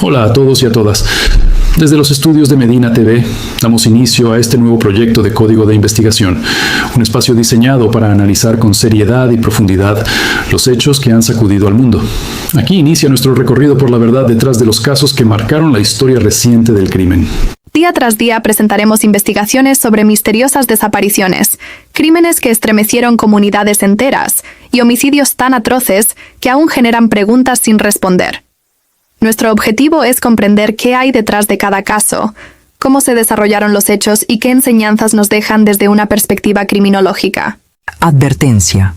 Hola a todos y a todas. Desde los estudios de Medina TV, damos inicio a este nuevo proyecto de Código de Investigación, un espacio diseñado para analizar con seriedad y profundidad los hechos que han sacudido al mundo. Aquí inicia nuestro recorrido por la verdad detrás de los casos que marcaron la historia reciente del crimen. Día tras día presentaremos investigaciones sobre misteriosas desapariciones, crímenes que estremecieron comunidades enteras y homicidios tan atroces que aún generan preguntas sin responder. Nuestro objetivo es comprender qué hay detrás de cada caso, cómo se desarrollaron los hechos y qué enseñanzas nos dejan desde una perspectiva criminológica. Advertencia.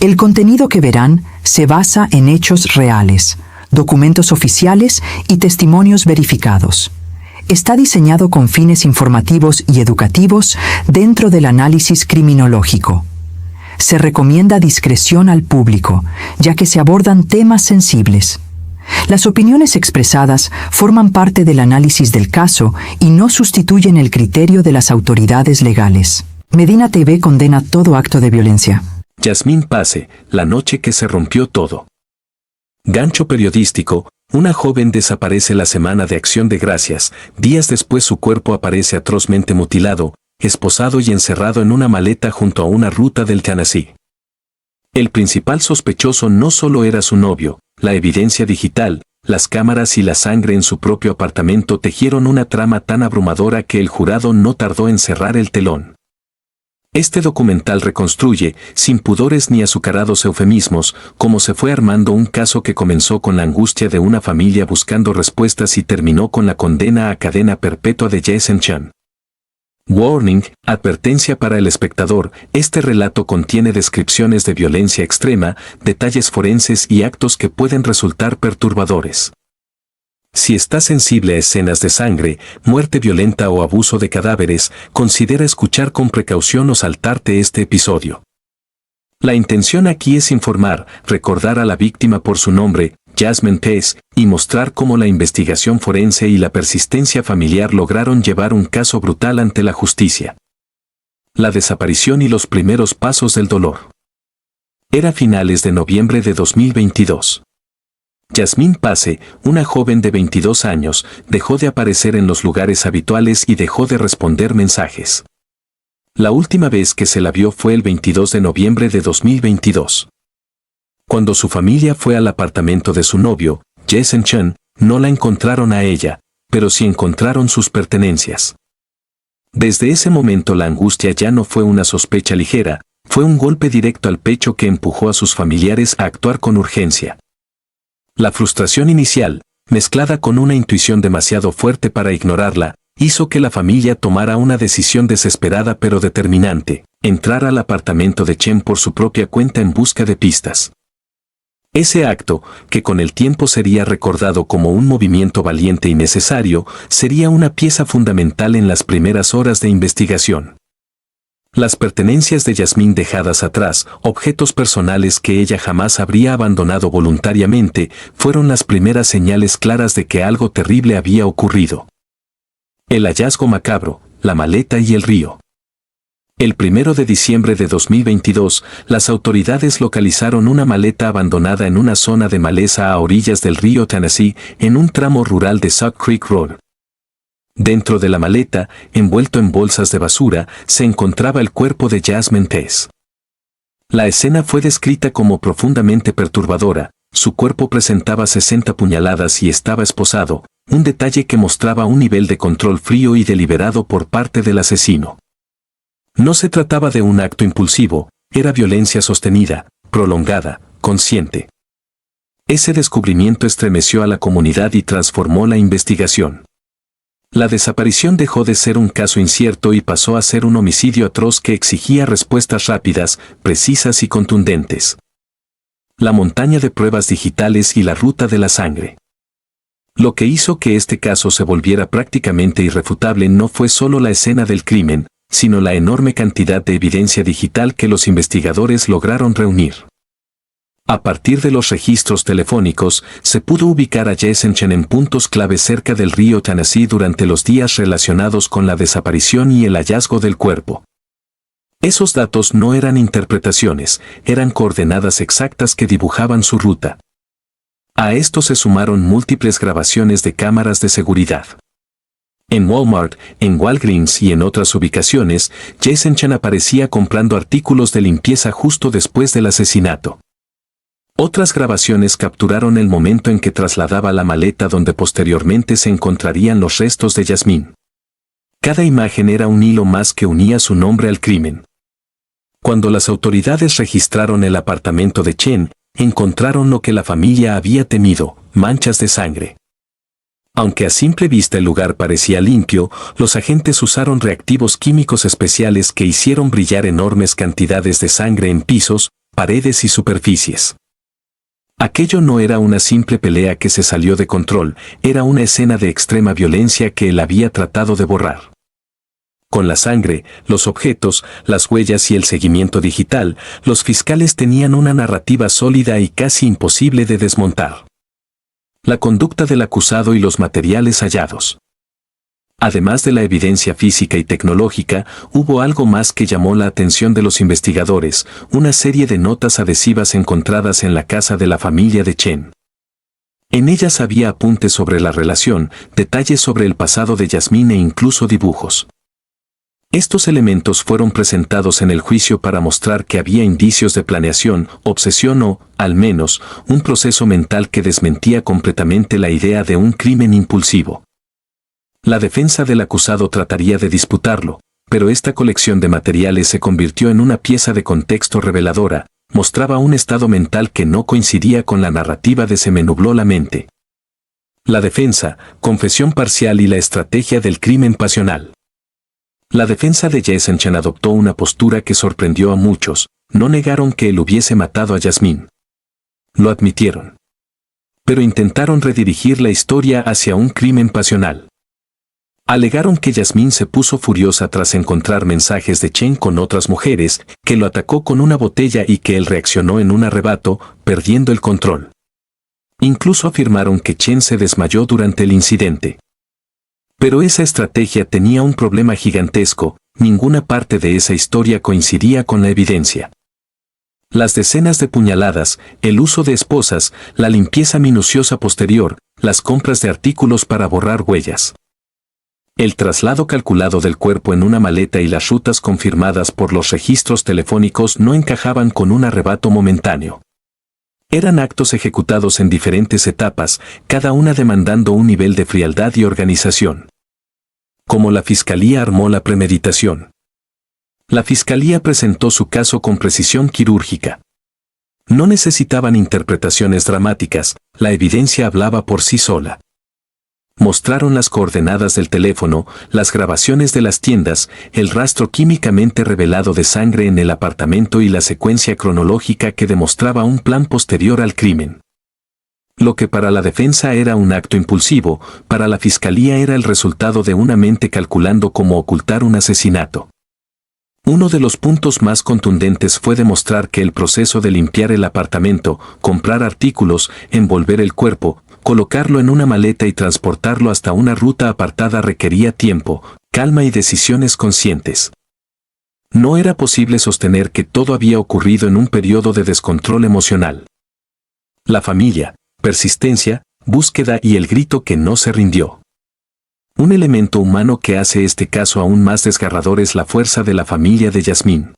El contenido que verán se basa en hechos reales, documentos oficiales y testimonios verificados. Está diseñado con fines informativos y educativos dentro del análisis criminológico. Se recomienda discreción al público, ya que se abordan temas sensibles. Las opiniones expresadas forman parte del análisis del caso y no sustituyen el criterio de las autoridades legales. Medina TV condena todo acto de violencia. Yasmín Pase, la noche que se rompió todo. Gancho periodístico. Una joven desaparece la semana de Acción de Gracias. Días después su cuerpo aparece atrozmente mutilado, esposado y encerrado en una maleta junto a una ruta del Tennessee. El principal sospechoso no solo era su novio. La evidencia digital, las cámaras y la sangre en su propio apartamento tejieron una trama tan abrumadora que el jurado no tardó en cerrar el telón. Este documental reconstruye, sin pudores ni azucarados eufemismos, cómo se fue armando un caso que comenzó con la angustia de una familia buscando respuestas y terminó con la condena a cadena perpetua de Jason Chan. Warning, advertencia para el espectador, este relato contiene descripciones de violencia extrema, detalles forenses y actos que pueden resultar perturbadores. Si estás sensible a escenas de sangre, muerte violenta o abuso de cadáveres, considera escuchar con precaución o saltarte este episodio. La intención aquí es informar, recordar a la víctima por su nombre, Yasmín Pase, y mostrar cómo la investigación forense y la persistencia familiar lograron llevar un caso brutal ante la justicia. La desaparición y los primeros pasos del dolor. Era finales de noviembre de 2022. Yasmín Pase, una joven de 22 años, dejó de aparecer en los lugares habituales y dejó de responder mensajes. La última vez que se la vio fue el 22 de noviembre de 2022. Cuando su familia fue al apartamento de su novio, Jason Chan, no la encontraron a ella, pero sí encontraron sus pertenencias. Desde ese momento la angustia ya no fue una sospecha ligera, fue un golpe directo al pecho que empujó a sus familiares a actuar con urgencia. La frustración inicial, mezclada con una intuición demasiado fuerte para ignorarla, hizo que la familia tomara una decisión desesperada pero determinante, entrar al apartamento de Chen por su propia cuenta en busca de pistas. Ese acto, que con el tiempo sería recordado como un movimiento valiente y necesario, sería una pieza fundamental en las primeras horas de investigación. Las pertenencias de Yasmín dejadas atrás, objetos personales que ella jamás habría abandonado voluntariamente, fueron las primeras señales claras de que algo terrible había ocurrido. El hallazgo macabro, la maleta y el río. El 1 de diciembre de 2022, las autoridades localizaron una maleta abandonada en una zona de maleza a orillas del río Tennessee, en un tramo rural de Suck Creek Road. Dentro de la maleta, envuelto en bolsas de basura, se encontraba el cuerpo de Yasmín Pase. La escena fue descrita como profundamente perturbadora. Su cuerpo presentaba 60 puñaladas y estaba esposado, un detalle que mostraba un nivel de control frío y deliberado por parte del asesino. No se trataba de un acto impulsivo, era violencia sostenida, prolongada, consciente. Ese descubrimiento estremeció a la comunidad y transformó la investigación. La desaparición dejó de ser un caso incierto y pasó a ser un homicidio atroz que exigía respuestas rápidas, precisas y contundentes. La montaña de pruebas digitales y la ruta de la sangre. Lo que hizo que este caso se volviera prácticamente irrefutable no fue solo la escena del crimen, sino la enorme cantidad de evidencia digital que los investigadores lograron reunir. A partir de los registros telefónicos, se pudo ubicar a Jason Chen en puntos clave cerca del río Tennessee durante los días relacionados con la desaparición y el hallazgo del cuerpo. Esos datos no eran interpretaciones, eran coordenadas exactas que dibujaban su ruta. A esto se sumaron múltiples grabaciones de cámaras de seguridad. En Walmart, en Walgreens y en otras ubicaciones, Jason Chan aparecía comprando artículos de limpieza justo después del asesinato. Otras grabaciones capturaron el momento en que trasladaba la maleta donde posteriormente se encontrarían los restos de Yasmín. Cada imagen era un hilo más que unía su nombre al crimen. Cuando las autoridades registraron el apartamento de Chen, encontraron lo que la familia había temido, manchas de sangre. Aunque a simple vista el lugar parecía limpio, los agentes usaron reactivos químicos especiales que hicieron brillar enormes cantidades de sangre en pisos, paredes y superficies. Aquello no era una simple pelea que se salió de control, era una escena de extrema violencia que él había tratado de borrar. Con la sangre, los objetos, las huellas y el seguimiento digital, los fiscales tenían una narrativa sólida y casi imposible de desmontar. La conducta del acusado y los materiales hallados. Además de la evidencia física y tecnológica, hubo algo más que llamó la atención de los investigadores, una serie de notas adhesivas encontradas en la casa de la familia de Chen. En ellas había apuntes sobre la relación, detalles sobre el pasado de Yasmín e incluso dibujos. Estos elementos fueron presentados en el juicio para mostrar que había indicios de planeación, obsesión o, al menos, un proceso mental que desmentía completamente la idea de un crimen impulsivo. La defensa del acusado trataría de disputarlo, pero esta colección de materiales se convirtió en una pieza de contexto reveladora, mostraba un estado mental que no coincidía con la narrativa de Se me nubló la mente. La defensa, confesión parcial y la estrategia del crimen pasional. La defensa de Jason Chan adoptó una postura que sorprendió a muchos, no negaron que él hubiese matado a Yasmín. Lo admitieron. Pero intentaron redirigir la historia hacia un crimen pasional. Alegaron que Yasmín se puso furiosa tras encontrar mensajes de Chen con otras mujeres, que lo atacó con una botella y que él reaccionó en un arrebato, perdiendo el control. Incluso afirmaron que Chen se desmayó durante el incidente. Pero esa estrategia tenía un problema gigantesco, ninguna parte de esa historia coincidía con la evidencia. Las decenas de puñaladas, el uso de esposas, la limpieza minuciosa posterior, las compras de artículos para borrar huellas. El traslado calculado del cuerpo en una maleta y las rutas confirmadas por los registros telefónicos no encajaban con un arrebato momentáneo. Eran actos ejecutados en diferentes etapas, cada una demandando un nivel de frialdad y organización. Como la fiscalía armó la premeditación. La fiscalía presentó su caso con precisión quirúrgica. No necesitaban interpretaciones dramáticas, la evidencia hablaba por sí sola. Mostraron las coordenadas del teléfono, las grabaciones de las tiendas, el rastro químicamente revelado de sangre en el apartamento y la secuencia cronológica que demostraba un plan posterior al crimen. Lo que para la defensa era un acto impulsivo, para la fiscalía era el resultado de una mente calculando cómo ocultar un asesinato. Uno de los puntos más contundentes fue demostrar que el proceso de limpiar el apartamento, comprar artículos, envolver el cuerpo, colocarlo en una maleta y transportarlo hasta una ruta apartada requería tiempo, calma y decisiones conscientes. No era posible sostener que todo había ocurrido en un periodo de descontrol emocional. La familia, persistencia, búsqueda y el grito que no se rindió. Un elemento humano que hace este caso aún más desgarrador es la fuerza de la familia de Yasmín.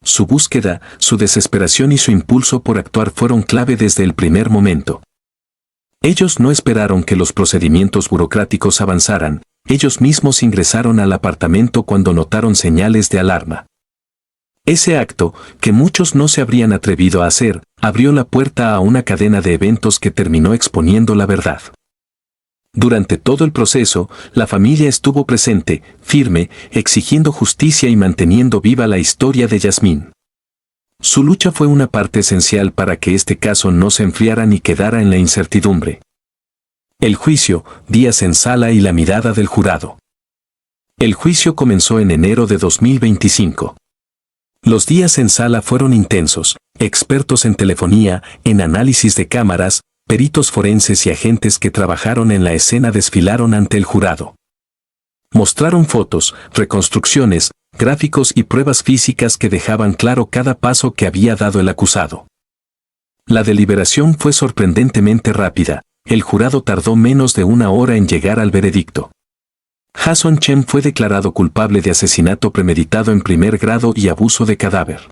Su búsqueda, su desesperación y su impulso por actuar fueron clave desde el primer momento. Ellos no esperaron que los procedimientos burocráticos avanzaran, ellos mismos ingresaron al apartamento cuando notaron señales de alarma. Ese acto, que muchos no se habrían atrevido a hacer, abrió la puerta a una cadena de eventos que terminó exponiendo la verdad. Durante todo el proceso, la familia estuvo presente, firme, exigiendo justicia y manteniendo viva la historia de Yasmín. Su lucha fue una parte esencial para que este caso no se enfriara ni quedara en la incertidumbre. El juicio, días en sala y la mirada del jurado. El juicio comenzó en enero de 2025. Los días en sala fueron intensos, expertos en telefonía, en análisis de cámaras, peritos forenses y agentes que trabajaron en la escena desfilaron ante el jurado. Mostraron fotos, reconstrucciones, gráficos y pruebas físicas que dejaban claro cada paso que había dado el acusado. La deliberación fue sorprendentemente rápida. El jurado tardó menos de 1 hora en llegar al veredicto. Jason Chen fue declarado culpable de asesinato premeditado en primer grado y abuso de cadáver.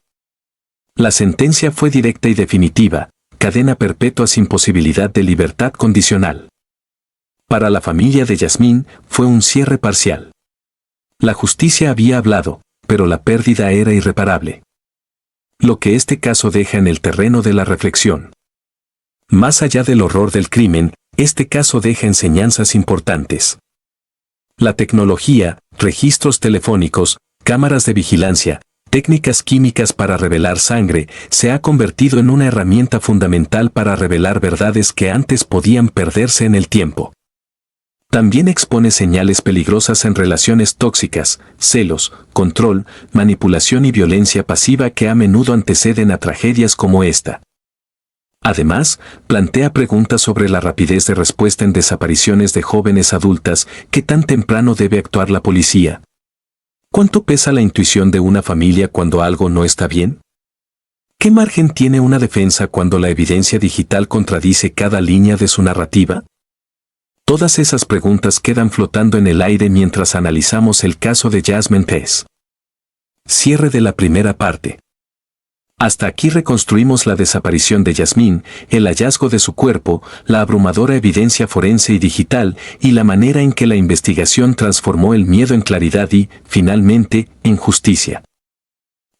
La sentencia fue directa y definitiva: cadena perpetua sin posibilidad de libertad condicional. Para la familia de Yasmín fue un cierre parcial. La justicia había hablado, pero la pérdida era irreparable. Lo que este caso deja en el terreno de la reflexión. Más allá del horror del crimen, este caso deja enseñanzas importantes. La tecnología, registros telefónicos, cámaras de vigilancia, técnicas químicas para revelar sangre, se ha convertido en una herramienta fundamental para revelar verdades que antes podían perderse en el tiempo. También expone señales peligrosas en relaciones tóxicas, celos, control, manipulación y violencia pasiva que a menudo anteceden a tragedias como esta. Además, plantea preguntas sobre la rapidez de respuesta en desapariciones de jóvenes adultas. ¿Qué tan temprano debe actuar la policía? ¿Cuánto pesa la intuición de una familia cuando algo no está bien? ¿Qué margen tiene una defensa cuando la evidencia digital contradice cada línea de su narrativa? Todas esas preguntas quedan flotando en el aire mientras analizamos el caso de Jasmine Pez. Cierre de la primera parte. Hasta aquí reconstruimos la desaparición de Yasmín, el hallazgo de su cuerpo, la abrumadora evidencia forense y digital, y la manera en que la investigación transformó el miedo en claridad y, finalmente, en justicia.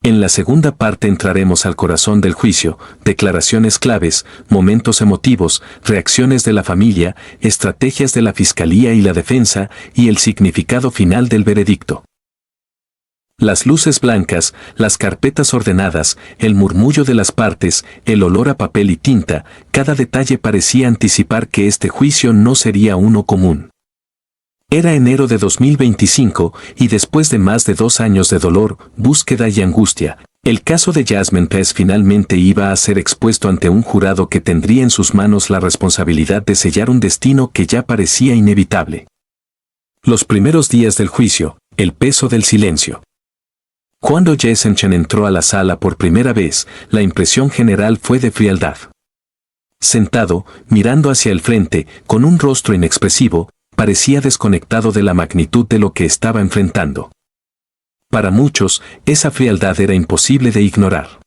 En la segunda parte entraremos al corazón del juicio: declaraciones claves, momentos emotivos, reacciones de la familia, estrategias de la fiscalía y la defensa, y el significado final del veredicto. Las luces blancas, las carpetas ordenadas, el murmullo de las partes, el olor a papel y tinta, cada detalle parecía anticipar que este juicio no sería uno común. Era enero de 2025, y después de más de 2 años de dolor, búsqueda y angustia, el caso de Jasmine Pez finalmente iba a ser expuesto ante un jurado que tendría en sus manos la responsabilidad de sellar un destino que ya parecía inevitable. Los primeros días del juicio, el peso del silencio. Cuando Jason Chen entró a la sala por primera vez, la impresión general fue de frialdad. Sentado, mirando hacia el frente, con un rostro inexpresivo, parecía desconectado de la magnitud de lo que estaba enfrentando. Para muchos, esa frialdad era imposible de ignorar.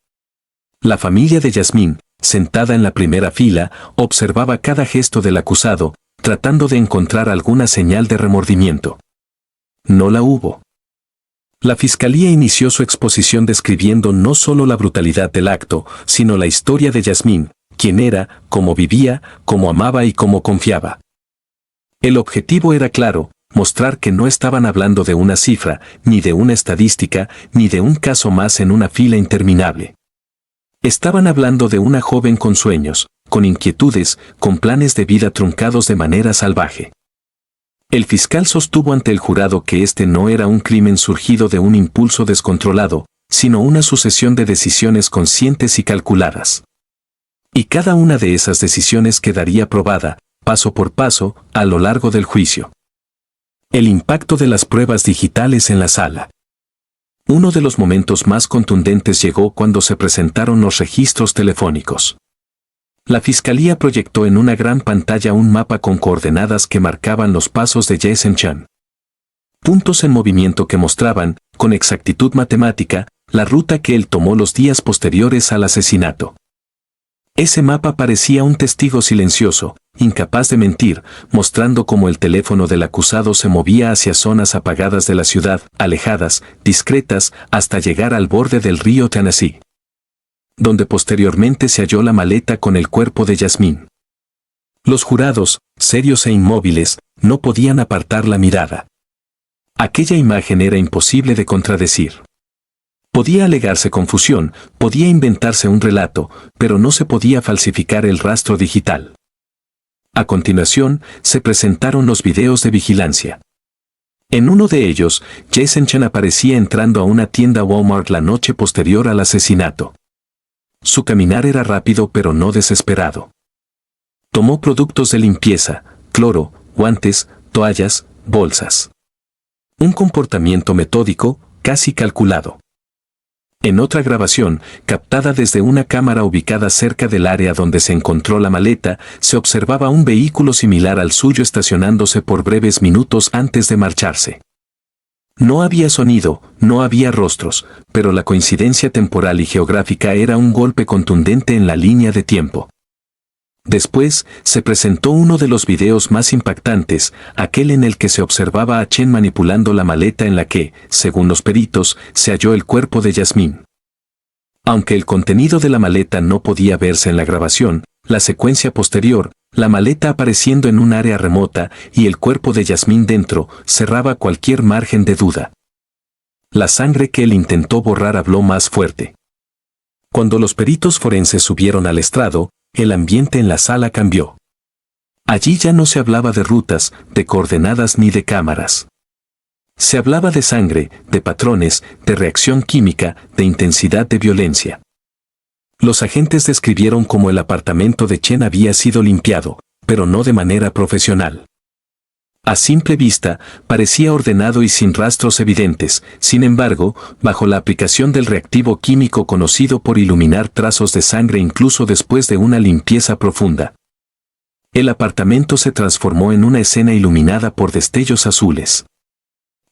La familia de Yasmín, sentada en la primera fila, observaba cada gesto del acusado, tratando de encontrar alguna señal de remordimiento. No la hubo. La fiscalía inició su exposición describiendo no solo la brutalidad del acto, sino la historia de Yasmín, quién era, cómo vivía, cómo amaba y cómo confiaba. El objetivo era claro: mostrar que no estaban hablando de una cifra, ni de una estadística, ni de un caso más en una fila interminable. Estaban hablando de una joven con sueños, con inquietudes, con planes de vida truncados de manera salvaje. El fiscal sostuvo ante el jurado que este no era un crimen surgido de un impulso descontrolado, sino una sucesión de decisiones conscientes y calculadas. Y cada una de esas decisiones quedaría probada, paso por paso, a lo largo del juicio. El impacto de las pruebas digitales en la sala. Uno de los momentos más contundentes llegó cuando se presentaron los registros telefónicos. La fiscalía proyectó en una gran pantalla un mapa con coordenadas que marcaban los pasos de Jason Chen. Puntos en movimiento que mostraban, con exactitud matemática, la ruta que él tomó los días posteriores al asesinato. Ese mapa parecía un testigo silencioso, incapaz de mentir, mostrando cómo el teléfono del acusado se movía hacia zonas apagadas de la ciudad, alejadas, discretas, hasta llegar al borde del río Tennessee, donde posteriormente se halló la maleta con el cuerpo de Yasmín. Los jurados, serios e inmóviles, no podían apartar la mirada. Aquella imagen era imposible de contradecir. Podía alegarse confusión, podía inventarse un relato, pero no se podía falsificar el rastro digital. A continuación, se presentaron los videos de vigilancia. En uno de ellos, Jason Chen aparecía entrando a una tienda Walmart la noche posterior al asesinato. Su caminar era rápido pero no desesperado. Tomó productos de limpieza, cloro, guantes, toallas, bolsas. Un comportamiento metódico, casi calculado. En otra grabación, captada desde una cámara ubicada cerca del área donde se encontró la maleta, se observaba un vehículo similar al suyo estacionándose por breves minutos antes de marcharse. No había sonido, no había rostros, pero la coincidencia temporal y geográfica era un golpe contundente en la línea de tiempo. Después, se presentó uno de los videos más impactantes, aquel en el que se observaba a Chen manipulando la maleta en la que, según los peritos, se halló el cuerpo de Yasmín. Aunque el contenido de la maleta no podía verse en la grabación, la secuencia posterior, la maleta apareciendo en un área remota y el cuerpo de Yasmín dentro, cerraba cualquier margen de duda. La sangre que él intentó borrar habló más fuerte. Cuando los peritos forenses subieron al estrado, el ambiente en la sala cambió. Allí ya no se hablaba de rutas, de coordenadas ni de cámaras. Se hablaba de sangre, de patrones, de reacción química, de intensidad de violencia. Los agentes describieron cómo el apartamento de Chen había sido limpiado, pero no de manera profesional. A simple vista, parecía ordenado y sin rastros evidentes, sin embargo, bajo la aplicación del reactivo químico conocido por iluminar trazos de sangre incluso después de una limpieza profunda. El apartamento se transformó en una escena iluminada por destellos azules.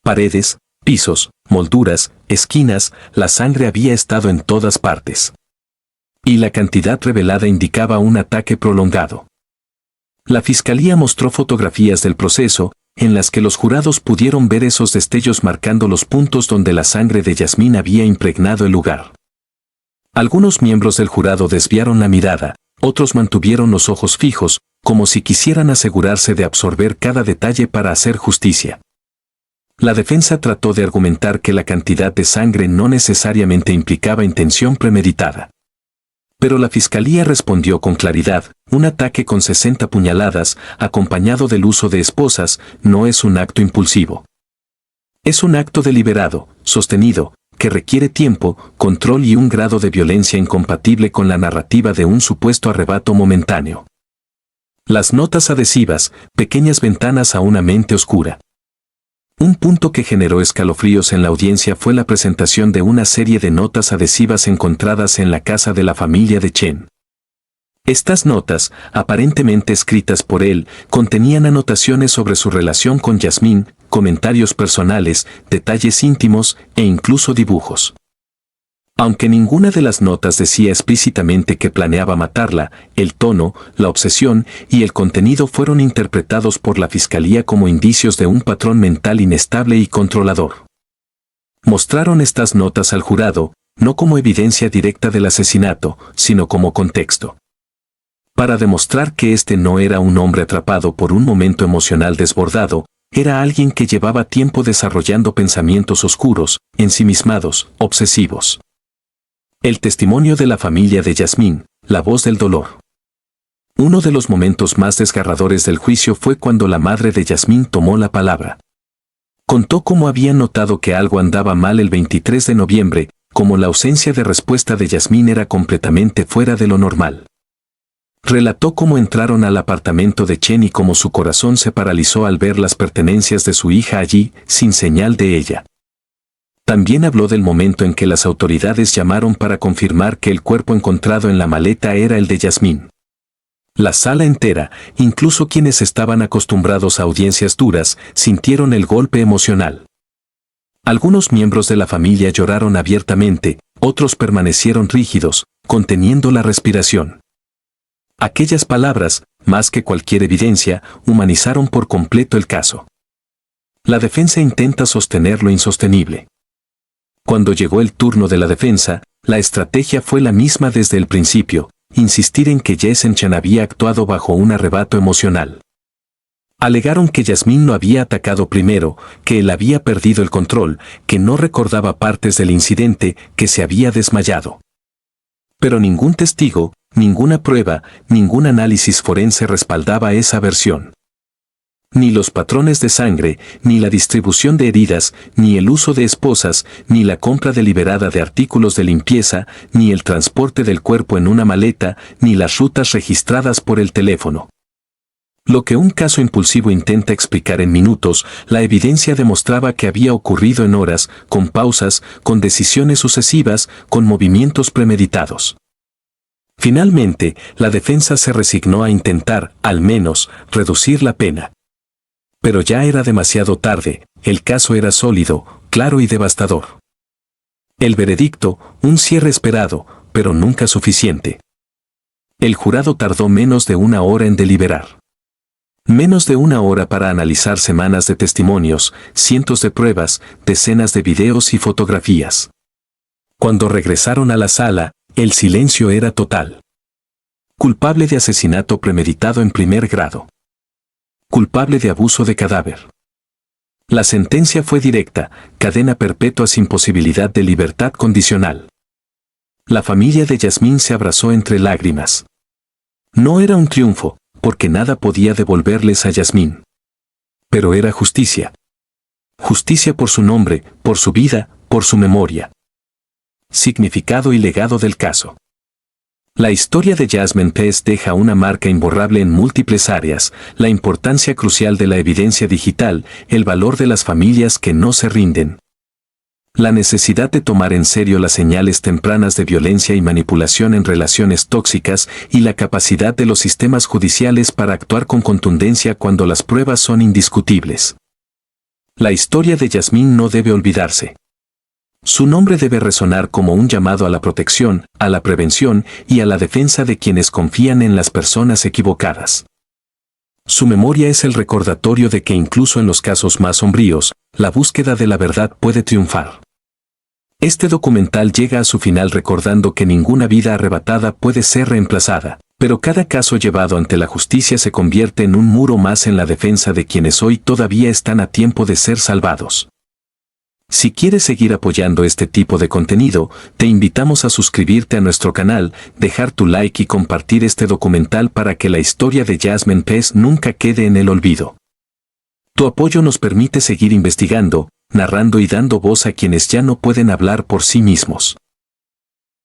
Paredes, pisos, molduras, esquinas, la sangre había estado en todas partes. Y la cantidad revelada indicaba un ataque prolongado. La fiscalía mostró fotografías del proceso, en las que los jurados pudieron ver esos destellos marcando los puntos donde la sangre de Yasmín había impregnado el lugar. Algunos miembros del jurado desviaron la mirada, otros mantuvieron los ojos fijos, como si quisieran asegurarse de absorber cada detalle para hacer justicia. La defensa trató de argumentar que la cantidad de sangre no necesariamente implicaba intención premeditada. Pero la fiscalía respondió con claridad: un ataque con 60 puñaladas, acompañado del uso de esposas, no es un acto impulsivo. Es un acto deliberado, sostenido, que requiere tiempo, control y un grado de violencia incompatible con la narrativa de un supuesto arrebato momentáneo. Las notas adhesivas, pequeñas ventanas a una mente oscura. Un punto que generó escalofríos en la audiencia fue la presentación de una serie de notas adhesivas encontradas en la casa de la familia de Chen. Estas notas, aparentemente escritas por él, contenían anotaciones sobre su relación con Yasmín, comentarios personales, detalles íntimos e incluso dibujos. Aunque ninguna de las notas decía explícitamente que planeaba matarla, el tono, la obsesión y el contenido fueron interpretados por la fiscalía como indicios de un patrón mental inestable y controlador. Mostraron estas notas al jurado, no como evidencia directa del asesinato, sino como contexto. Para demostrar que este no era un hombre atrapado por un momento emocional desbordado, era alguien que llevaba tiempo desarrollando pensamientos oscuros, ensimismados, obsesivos. El testimonio de la familia de Yasmín, la voz del dolor. Uno de los momentos más desgarradores del juicio fue cuando la madre de Yasmín tomó la palabra. Contó cómo habían notado que algo andaba mal el 23 de noviembre, como la ausencia de respuesta de Yasmín era completamente fuera de lo normal. Relató cómo entraron al apartamento de Chen y cómo su corazón se paralizó al ver las pertenencias de su hija allí, sin señal de ella. También habló del momento en que las autoridades llamaron para confirmar que el cuerpo encontrado en la maleta era el de Yasmín. La sala entera, incluso quienes estaban acostumbrados a audiencias duras, sintieron el golpe emocional. Algunos miembros de la familia lloraron abiertamente, otros permanecieron rígidos, conteniendo la respiración. Aquellas palabras, más que cualquier evidencia, humanizaron por completo el caso. La defensa intenta sostener lo insostenible. Cuando llegó el turno de la defensa, la estrategia fue la misma desde el principio: insistir en que Jason Chen había actuado bajo un arrebato emocional. Alegaron que Yasmín lo había atacado primero, que él había perdido el control, que no recordaba partes del incidente, que se había desmayado. Pero ningún testigo, ninguna prueba, ningún análisis forense respaldaba esa versión. Ni los patrones de sangre, ni la distribución de heridas, ni el uso de esposas, ni la compra deliberada de artículos de limpieza, ni el transporte del cuerpo en una maleta, ni las rutas registradas por el teléfono. Lo que un caso impulsivo intenta explicar en minutos, la evidencia demostraba que había ocurrido en horas, con pausas, con decisiones sucesivas, con movimientos premeditados. Finalmente, la defensa se resignó a intentar, al menos, reducir la pena. Pero ya era demasiado tarde, el caso era sólido, claro y devastador. El veredicto, un cierre esperado, pero nunca suficiente. El jurado tardó menos de una hora en deliberar. Menos de una hora para analizar semanas de testimonios, cientos de pruebas, decenas de videos y fotografías. Cuando regresaron a la sala, el silencio era total. Culpable de asesinato premeditado en primer grado. Culpable de abuso de cadáver. La sentencia fue directa, cadena perpetua sin posibilidad de libertad condicional. La familia de Yasmín se abrazó entre lágrimas. No era un triunfo, porque nada podía devolverles a Yasmín. Pero era justicia. Justicia por su nombre, por su vida, por su memoria. Significado y legado del caso. La historia de Yasmín Pez deja una marca imborrable en múltiples áreas, la importancia crucial de la evidencia digital, el valor de las familias que no se rinden. La necesidad de tomar en serio las señales tempranas de violencia y manipulación en relaciones tóxicas y la capacidad de los sistemas judiciales para actuar con contundencia cuando las pruebas son indiscutibles. La historia de Yasmín no debe olvidarse. Su nombre debe resonar como un llamado a la protección, a la prevención y a la defensa de quienes confían en las personas equivocadas. Su memoria es el recordatorio de que incluso en los casos más sombríos, la búsqueda de la verdad puede triunfar. Este documental llega a su final recordando que ninguna vida arrebatada puede ser reemplazada, pero cada caso llevado ante la justicia se convierte en un muro más en la defensa de quienes hoy todavía están a tiempo de ser salvados. Si quieres seguir apoyando este tipo de contenido, te invitamos a suscribirte a nuestro canal, dejar tu like y compartir este documental para que la historia de Yasmín Pez nunca quede en el olvido. Tu apoyo nos permite seguir investigando, narrando y dando voz a quienes ya no pueden hablar por sí mismos.